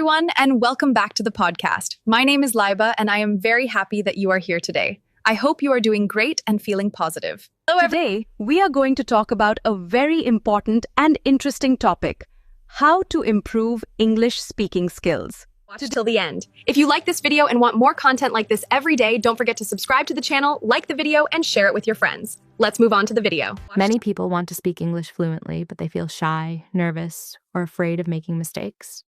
everyone, and welcome back to the podcast. My name is Laiba, and I am very happy that you are here today. I hope you are doing great and feeling positive. Today, we are going to talk about a very important and interesting topic: how to improve English speaking skills. Watch till the end. If you like this video and want more content like this every day, don't forget to subscribe to the channel, like the video, and share it with your friends. Let's move on to the video. Many people want to speak English fluently, but they feel shy, nervous, or afraid of making mistakes.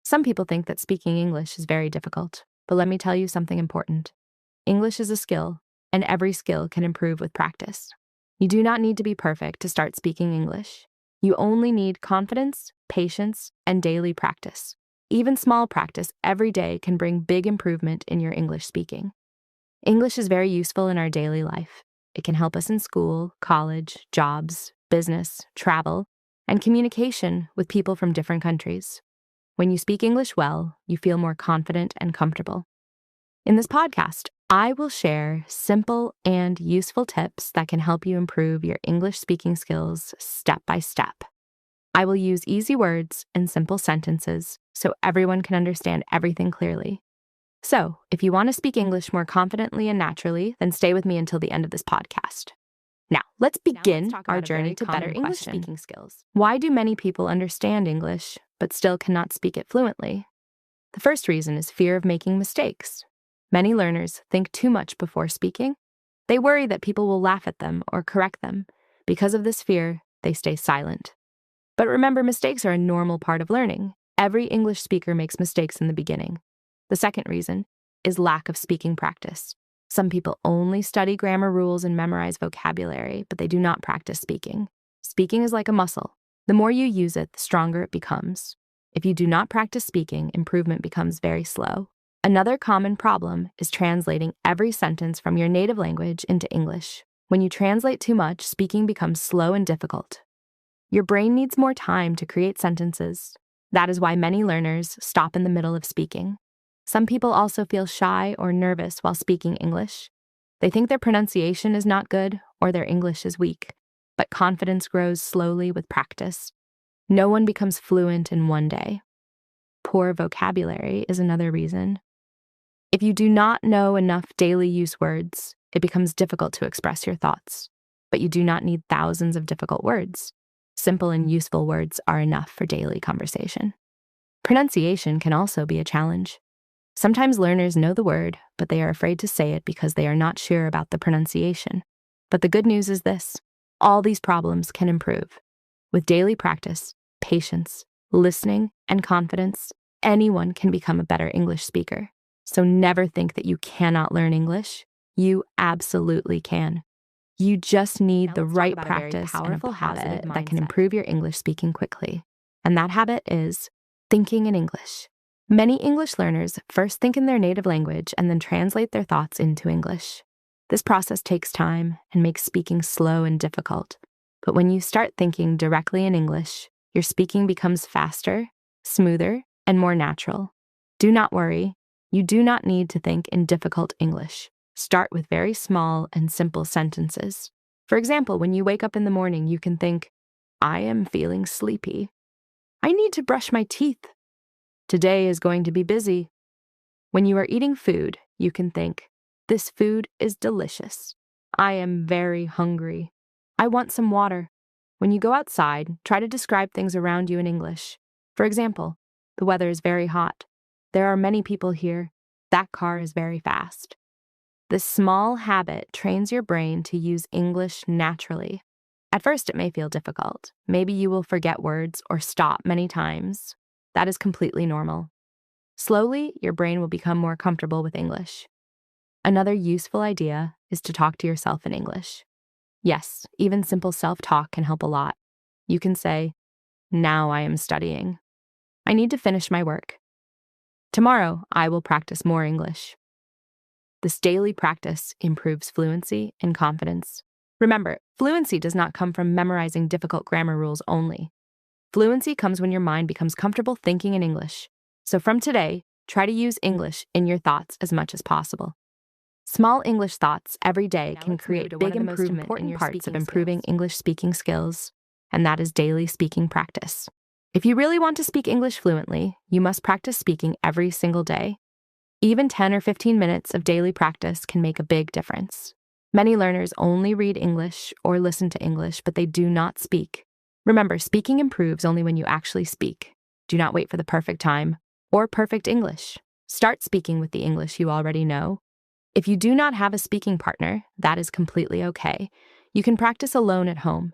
Some people think that speaking English is very difficult, but let me tell you something important. English is a skill, and every skill can improve with practice. You do not need to be perfect to start speaking English. You only need confidence, patience, and daily practice. Even small practice every day can bring big improvement in your English speaking. English is very useful in our daily life. It can help us in school, college, jobs, business, travel, and communication with people from different countries. When you speak English well, you feel more confident and comfortable. In this podcast, I will share simple and useful tips that can help you improve your English speaking skills step by step. I will use easy words and simple sentences so everyone can understand everything clearly. So, if you want to speak English more confidently and naturally, then stay with me until the end of this podcast. Now, let's begin our journey to better English speaking skills. Why do many people understand English but still cannot speak it fluently? The first reason is fear of making mistakes. Many learners think too much before speaking. They worry that people will laugh at them or correct them. Because of this fear, they stay silent. But remember, mistakes are a normal part of learning. Every English speaker makes mistakes in the beginning. The second reason is lack of speaking practice. Some people only study grammar rules and memorize vocabulary, but they do not practice speaking. Speaking is like a muscle. The more you use it, the stronger it becomes. If you do not practice speaking, improvement becomes very slow. Another common problem is translating every sentence from your native language into English. When you translate too much, speaking becomes slow and difficult. Your brain needs more time to create sentences. That is why many learners stop in the middle of speaking. Some people also feel shy or nervous while speaking English. They think their pronunciation is not good or their English is weak, but confidence grows slowly with practice. No one becomes fluent in one day. Poor vocabulary is another reason. If you do not know enough daily use words, it becomes difficult to express your thoughts. But you do not need thousands of difficult words. Simple and useful words are enough for daily conversation. Pronunciation can also be a challenge. Sometimes learners know the word, but they are afraid to say it because they are not sure about the pronunciation. But the good news is this: all these problems can improve. With daily practice, patience, listening, and confidence, anyone can become a better English speaker. So never think that you cannot learn English. You absolutely can. You just need the right practice and a habit that can improve your English speaking quickly. And that habit is thinking in English. Many English learners first think in their native language and then translate their thoughts into English. This process takes time and makes speaking slow and difficult. But when you start thinking directly in English, your speaking becomes faster, smoother, and more natural. Do not worry. You do not need to think in difficult English. Start with very small and simple sentences. For example, when you wake up in the morning, you can think, I am feeling sleepy. I need to brush my teeth. Today is going to be busy. When you are eating food, you can think, this food is delicious. I am very hungry. I want some water. When you go outside, try to describe things around you in English. For example, the weather is very hot. There are many people here. That car is very fast. This small habit trains your brain to use English naturally. At first, it may feel difficult. Maybe you will forget words or stop many times. That is completely normal. Slowly, your brain will become more comfortable with English. Another useful idea is to talk to yourself in English. Yes, even simple self-talk can help a lot. You can say, now I am studying. I need to finish my work. Tomorrow, I will practice more English. This daily practice improves fluency and confidence. Remember, fluency does not come from memorizing difficult grammar rules only. Fluency comes when your mind becomes comfortable thinking in English. So from today, try to use English in your thoughts as much as possible. Small English thoughts every day can create big improvement in your parts of improving English speaking skills, and that is daily speaking practice. If you really want to speak English fluently, you must practice speaking every single day. Even 10 or 15 minutes of daily practice can make a big difference. Many learners only read English or listen to English, but they do not speak. Remember, speaking improves only when you actually speak. Do not wait for the perfect time or perfect English. Start speaking with the English you already know. If you do not have a speaking partner, that is completely okay. You can practice alone at home.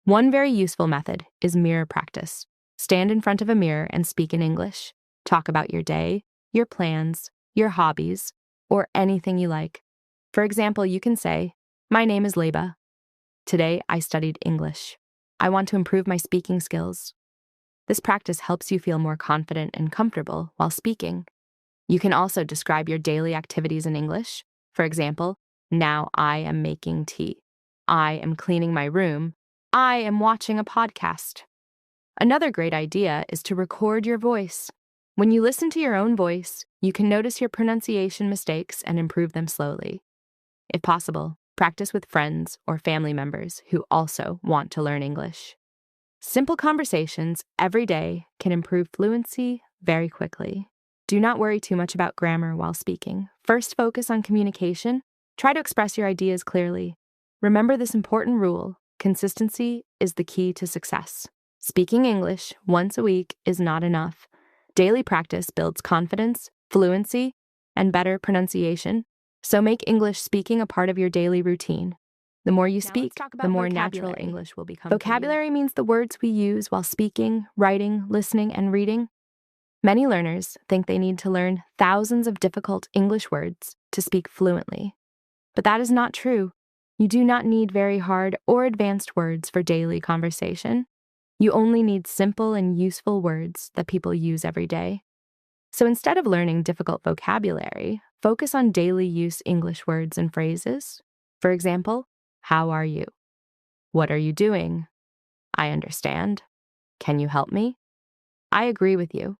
One very useful method is mirror practice. Stand in front of a mirror and speak in English. Talk about your day, your plans, your hobbies, or anything you like. For example, you can say, "My name is Laiba. Today I studied English. I want to improve my speaking skills." This practice helps you feel more confident and comfortable while speaking. You can also describe your daily activities in English. For example, "Now I am making tea. I am cleaning my room. I am watching a podcast." Another great idea is to record your voice. When you listen to your own voice, you can notice your pronunciation mistakes and improve them slowly. If possible, practice with friends or family members who also want to learn English. Simple conversations every day can improve fluency very quickly. Do not worry too much about grammar while speaking. First, focus on communication. Try to express your ideas clearly. Remember this important rule: consistency is the key to success. Speaking English once a week is not enough. Daily practice builds confidence, fluency, and better pronunciation. So make English speaking a part of your daily routine. The more you speak, the more natural English will become. Vocabulary means the words we use while speaking, writing, listening, and reading. Many learners think they need to learn thousands of difficult English words to speak fluently. But that is not true. You do not need very hard or advanced words for daily conversation. You only need simple and useful words that people use every day. So instead of learning difficult vocabulary, focus on daily use English words and phrases. For example, "How are you?" "What are you doing?" "I understand." "Can you help me?" "I agree with you."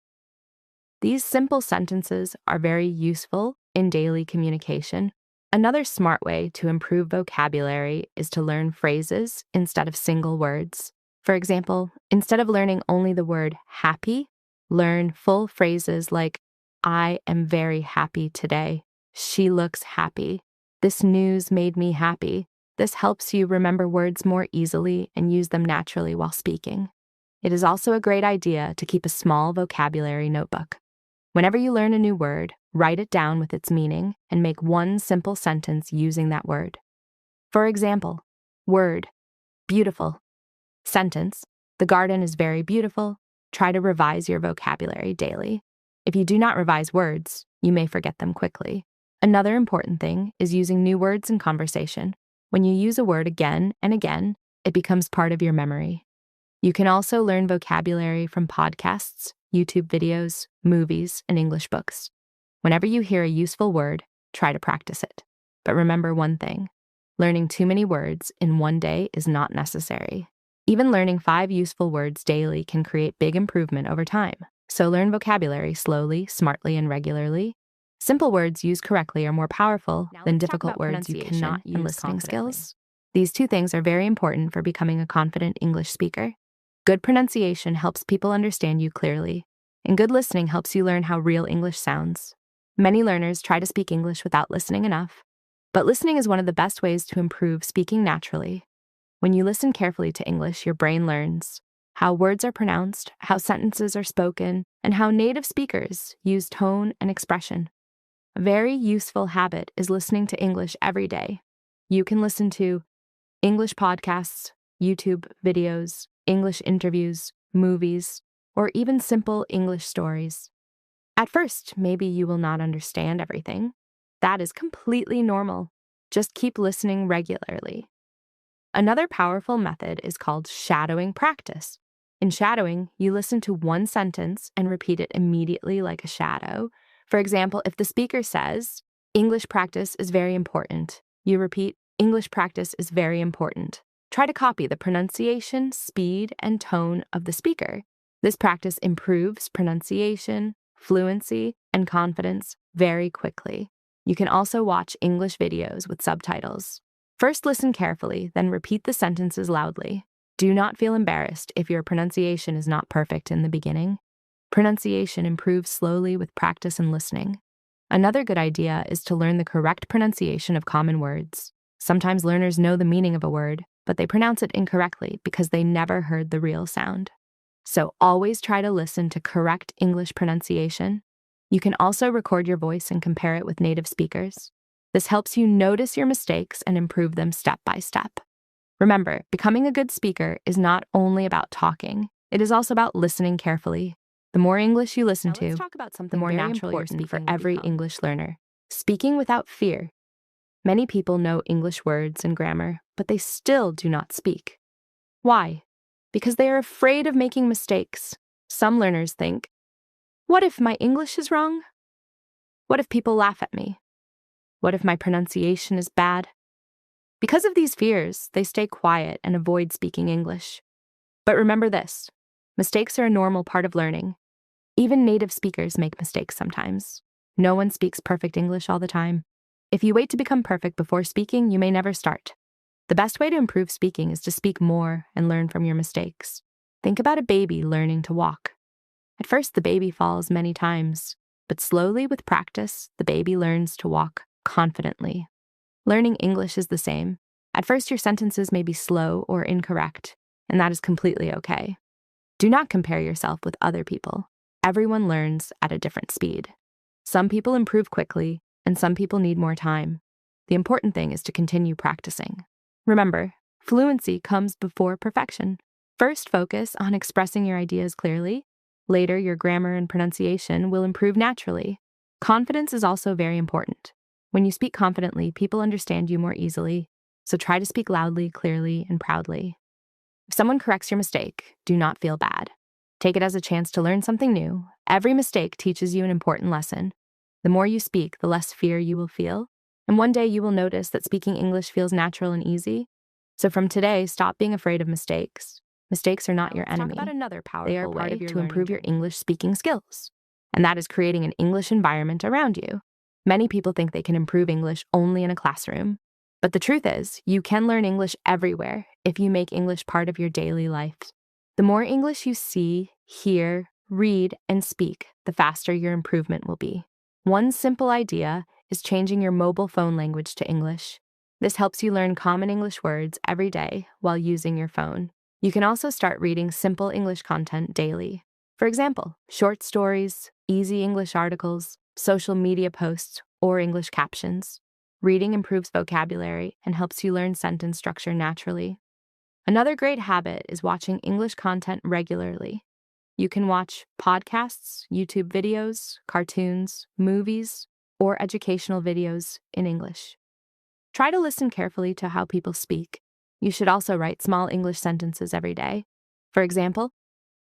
These simple sentences are very useful in daily communication. Another smart way to improve vocabulary is to learn phrases instead of single words. For example, instead of learning only the word happy, learn full phrases like, "I am very happy today." "She looks happy." "This news made me happy." This helps you remember words more easily and use them naturally while speaking. It is also a great idea to keep a small vocabulary notebook. Whenever you learn a new word, write it down with its meaning and make one simple sentence using that word. For example, word, beautiful. Sentence, the garden is very beautiful. Try to revise your vocabulary daily. If you do not revise words, you may forget them quickly. Another important thing is using new words in conversation. When you use a word again and again, it becomes part of your memory. You can also learn vocabulary from podcasts, YouTube videos, movies, and English books. Whenever you hear a useful word, try to practice it. But remember one thing: learning too many words in one day is not necessary. Even learning 5 useful words daily can create big improvement over time. So learn vocabulary slowly, smartly, and regularly. Simple words used correctly are more powerful than difficult words you cannot use. And listening skills. These 2 things are very important for becoming a confident English speaker. Good pronunciation helps people understand you clearly, and good listening helps you learn how real English sounds. Many learners try to speak English without listening enough, but listening is one of the best ways to improve speaking naturally. When you listen carefully to English, your brain learns how words are pronounced, how sentences are spoken, and how native speakers use tone and expression. A very useful habit is listening to English every day. You can listen to English podcasts, YouTube videos, English interviews, movies, or even simple English stories. At first, maybe you will not understand everything. That is completely normal. Just keep listening regularly. Another powerful method is called shadowing practice. In shadowing, you listen to one sentence and repeat it immediately like a shadow. For example, if the speaker says, "English practice is very important," you repeat, "English practice is very important." Try to copy the pronunciation, speed, and tone of the speaker. This practice improves pronunciation, fluency, and confidence very quickly. You can also watch English videos with subtitles. First listen carefully, then repeat the sentences loudly. Do not feel embarrassed if your pronunciation is not perfect in the beginning. Pronunciation improves slowly with practice and listening. Another good idea is to learn the correct pronunciation of common words. Sometimes learners know the meaning of a word, but they pronounce it incorrectly because they never heard the real sound. So always try to listen to correct English pronunciation. You can also record your voice and compare it with native speakers. This helps you notice your mistakes and improve them step by step. Remember, becoming a good speaker is not only about talking, it is also about listening carefully. The more English you listen to, the more natural you're speaking for every English learner. Speaking without fear. Many people know English words and grammar, but they still do not speak. Why? Because they are afraid of making mistakes. Some learners think, what if my English is wrong? What if people laugh at me? What if my pronunciation is bad? Because of these fears, they stay quiet and avoid speaking English. But remember this, mistakes are a normal part of learning. Even native speakers make mistakes sometimes. No one speaks perfect English all the time. If you wait to become perfect before speaking, you may never start. The best way to improve speaking is to speak more and learn from your mistakes. Think about a baby learning to walk. At first, the baby falls many times, but slowly with practice, the baby learns to walk confidently. Learning English is the same. At first, your sentences may be slow or incorrect, and that is completely okay. Do not compare yourself with other people. Everyone learns at a different speed. Some people improve quickly, and some people need more time. The important thing is to continue practicing. Remember, fluency comes before perfection. First, focus on expressing your ideas clearly. Later, your grammar and pronunciation will improve naturally. Confidence is also very important. When you speak confidently, people understand you more easily, so try to speak loudly, clearly, and proudly. If someone corrects your mistake, do not feel bad. Take it as a chance to learn something new. Every mistake teaches you an important lesson. The more you speak, the less fear you will feel, and one day you will notice that speaking English feels natural and easy. So from today, stop being afraid of mistakes. Mistakes are not your enemy. Talk about another powerful They are way part of your to learning improve your journey. English speaking skills, and that is creating an English environment around you. Many people think they can improve English only in a classroom, but the truth is, you can learn English everywhere if you make English part of your daily life. The more English you see, hear, read, and speak, the faster your improvement will be. One simple idea is changing your mobile phone language to English. This helps you learn common English words every day while using your phone. You can also start reading simple English content daily. For example, short stories, easy English articles, social media posts, or English captions. Reading improves vocabulary and helps you learn sentence structure naturally. Another great habit is watching English content regularly. You can watch podcasts, YouTube videos, cartoons, movies, or educational videos in English. Try to listen carefully to how people speak. You should also write small English sentences every day. For example,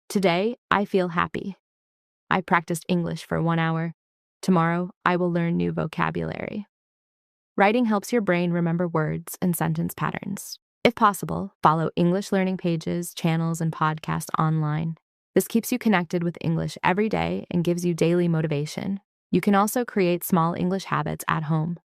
today I feel happy. I practiced English for 1 hour. Tomorrow I will learn new vocabulary. Writing helps your brain remember words and sentence patterns. If possible, follow English learning pages, channels, and podcasts online. This keeps you connected with English every day and gives you daily motivation. You can also create small English habits at home.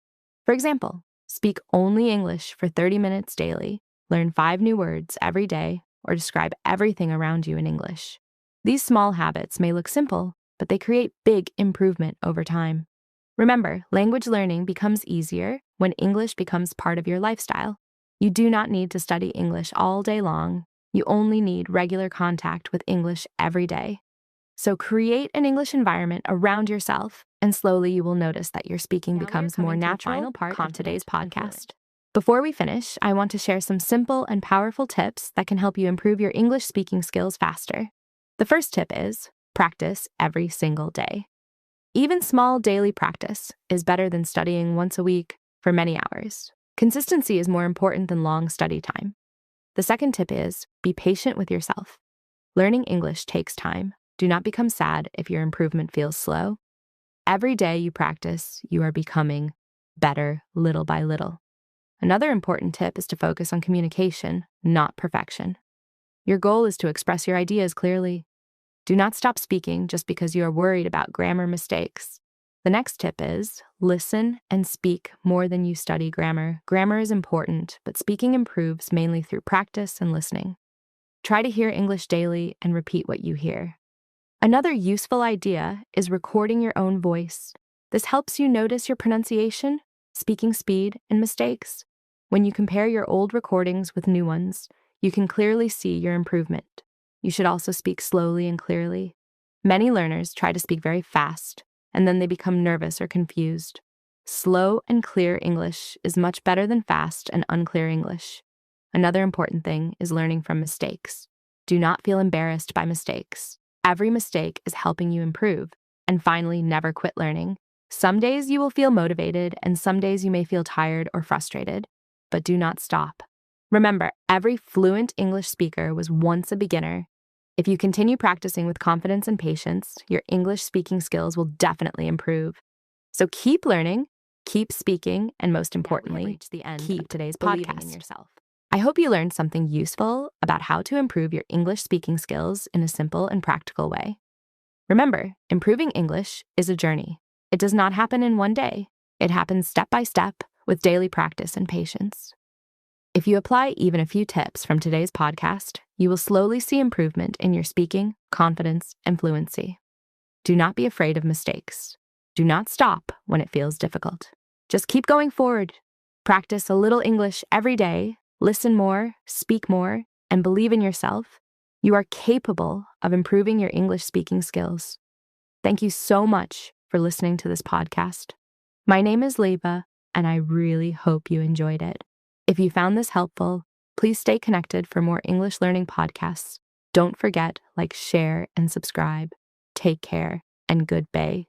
For example, speak only English for 30 minutes daily, learn 5 new words every day, or describe everything around you in English. These small habits may look simple, but they create big improvement over time. Remember, language learning becomes easier when English becomes part of your lifestyle. You do not need to study English all day long. You only need regular contact with English every day. So create an English environment around yourself, and slowly you will notice that your speaking becomes more natural. Final part On of today's Fluent. podcast. Before we finish, I want to share some simple and powerful tips that can help you improve your English speaking skills faster. The first tip is practice every single day. Even small daily practice is better than studying once a week for many hours. Consistency is more important than long study time. The second tip is be patient with yourself. Learning English takes time. Do not become sad if your improvement feels slow. Every day you practice, you are becoming better little by little. Another important tip is to focus on communication, not perfection. Your goal is to express your ideas clearly. Do not stop speaking just because you are worried about grammar mistakes. The next tip is listen and speak more than you study grammar. Grammar is important, but speaking improves mainly through practice and listening. Try to hear English daily and repeat what you hear. Another useful idea is recording your own voice. This helps you notice your pronunciation, speaking speed, and mistakes. When you compare your old recordings with new ones, you can clearly see your improvement. You should also speak slowly and clearly. Many learners try to speak very fast, and then they become nervous or confused. Slow and clear English is much better than fast and unclear English. Another important thing is learning from mistakes. Do not feel embarrassed by mistakes. Every mistake is helping you improve. And finally, never quit learning. Some days you will feel motivated, and some days you may feel tired or frustrated. But do not stop. Remember, every fluent English speaker was once a beginner. If you continue practicing with confidence and patience, your English speaking skills will definitely improve. So keep learning, keep speaking, and most importantly, keep today's podcast. In yourself. I hope you learned something useful about how to improve your English speaking skills in a simple and practical way. Remember, improving English is a journey. It does not happen in one day. It happens step by step with daily practice and patience. If you apply even a few tips from today's podcast, you will slowly see improvement in your speaking, confidence, and fluency. Do not be afraid of mistakes. Do not stop when it feels difficult. Just keep going forward. Practice a little English every day, listen more, speak more, and believe in yourself. You are capable of improving your English speaking skills. Thank you so much for listening to this podcast. My name is Laiba, and I really hope you enjoyed it. If you found this helpful, please stay connected for more English learning podcasts. Don't forget, share, and subscribe. Take care, and goodbye.